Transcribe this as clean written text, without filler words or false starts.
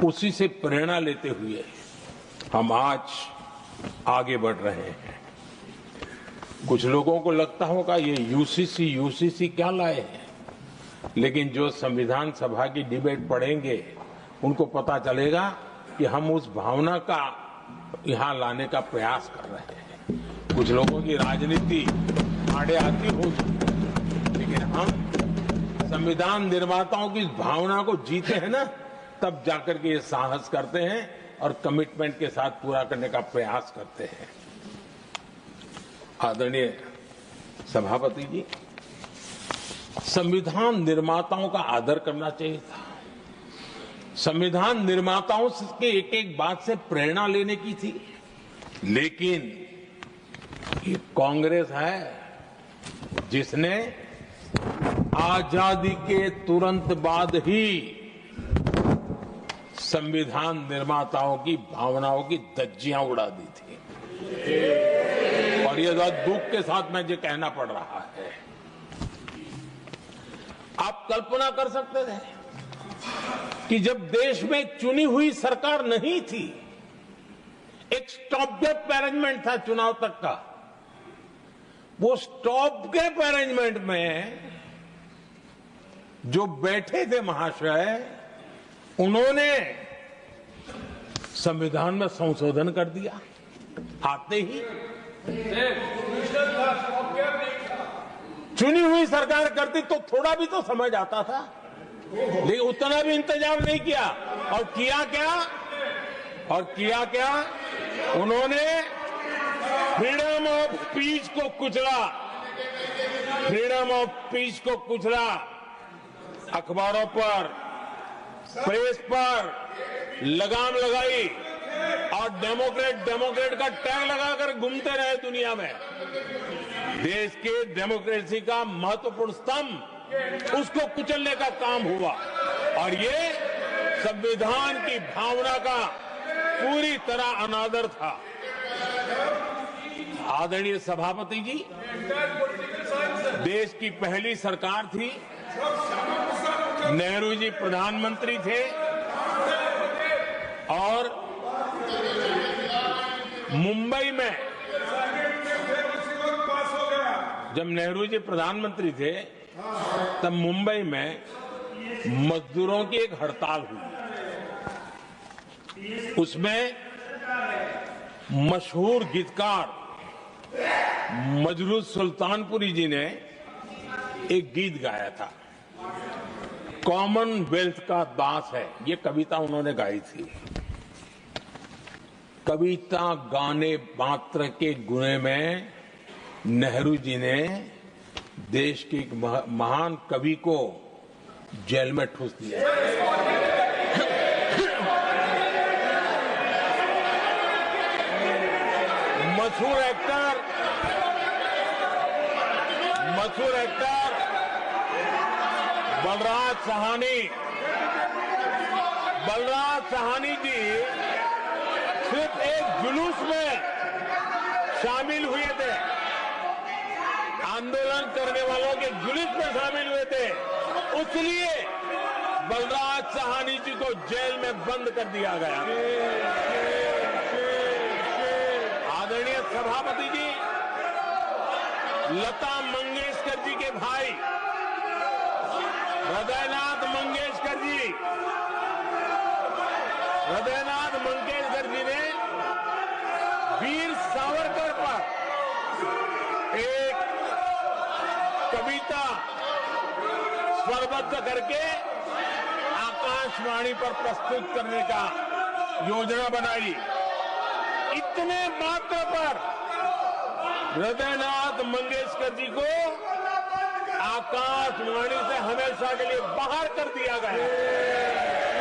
उसी से प्रेरणा लेते हुए हम आज आगे बढ़ रहे हैं। कुछ लोगों को लगता होगा ये यूसीसी क्या लाए हैं, लेकिन जो संविधान सभा की डिबेट पढ़ेंगे उनको पता चलेगा कि हम उस भावना का यहां लाने का प्रयास कर रहे हैं। कुछ लोगों की राजनीति आड़े आती हो, लेकिन हम संविधान निर्माताओं की इस भावना को जीते हैं ना, तब जाकर के ये साहस करते हैं और कमिटमेंट के साथ पूरा करने का प्रयास करते हैं। आदरणीय सभापति जी, संविधान निर्माताओं का आदर करना चाहिए था। संविधान निर्माताओं के एक एक बात से प्रेरणा लेने की थी, लेकिन ये कांग्रेस है जिसने आजादी के तुरंत बाद ही संविधान निर्माताओं की भावनाओं की धज्जियां उड़ा दी थी। और ये दुख के साथ मैं ये कहना पड़ रहा है। आप कल्पना कर सकते थे कि जब देश में चुनी हुई सरकार नहीं थी, एक स्टॉप गैप अरेंजमेंट था चुनाव तक का, वो स्टॉप गैप अरेंजमेंट में जो बैठे थे महाशय, उन्होंने संविधान में संशोधन कर दिया आते ही। चुनी हुई सरकार करती तो थोड़ा भी तो समझ आता था, लेकिन उतना भी इंतजाम नहीं किया। और किया क्या उन्होंने फ्रीडम ऑफ स्पीच को कुचला, अखबारों पर, प्रेस पर लगाम लगाई और डेमोक्रेट का टैग लगाकर घूमते रहे दुनिया में। देश के डेमोक्रेसी का महत्वपूर्ण स्तंभ, उसको कुचलने का काम हुआ। और ये संविधान की भावना का पूरी तरह अनादर था। आदरणीय सभापति जी, देश की पहली सरकार थी, नेहरू जी प्रधानमंत्री थे, और मुंबई में जब नेहरू जी प्रधानमंत्री थे तब मुंबई में मजदूरों की एक हड़ताल हुई। उसमें मशहूर गीतकार मजरू सुल्तानपुरी जी ने एक गीत गाया था, कॉमनवेल्थ का दास है, ये कविता उन्होंने गाई थी। कविता गाने मात्र के गुणे में नेहरू जी ने देश के एक महान कवि को जेल में ठूस दिया। मशहूर एक्टर बलराज साहनी जी सिर्फ एक जुलूस में शामिल हुए थे, आंदोलन करने वालों के जुलूस में शामिल हुए थे, इसलिए बलराज साहनी जी को जेल में बंद कर दिया गया। आदरणीय सभापति जी, लता मंगेशकर जी के भाई हृदयनाथ मंगेशकर जी ने वीर सावरकर पर एक कविता स्वरबद्ध करके आकाशवाणी पर प्रस्तुत करने का योजना बनाई। इतने मात्र पर हृदयनाथ मंगेशकर जी को आकाशवाणी से हमेशा के लिए बाहर कर दिया गया।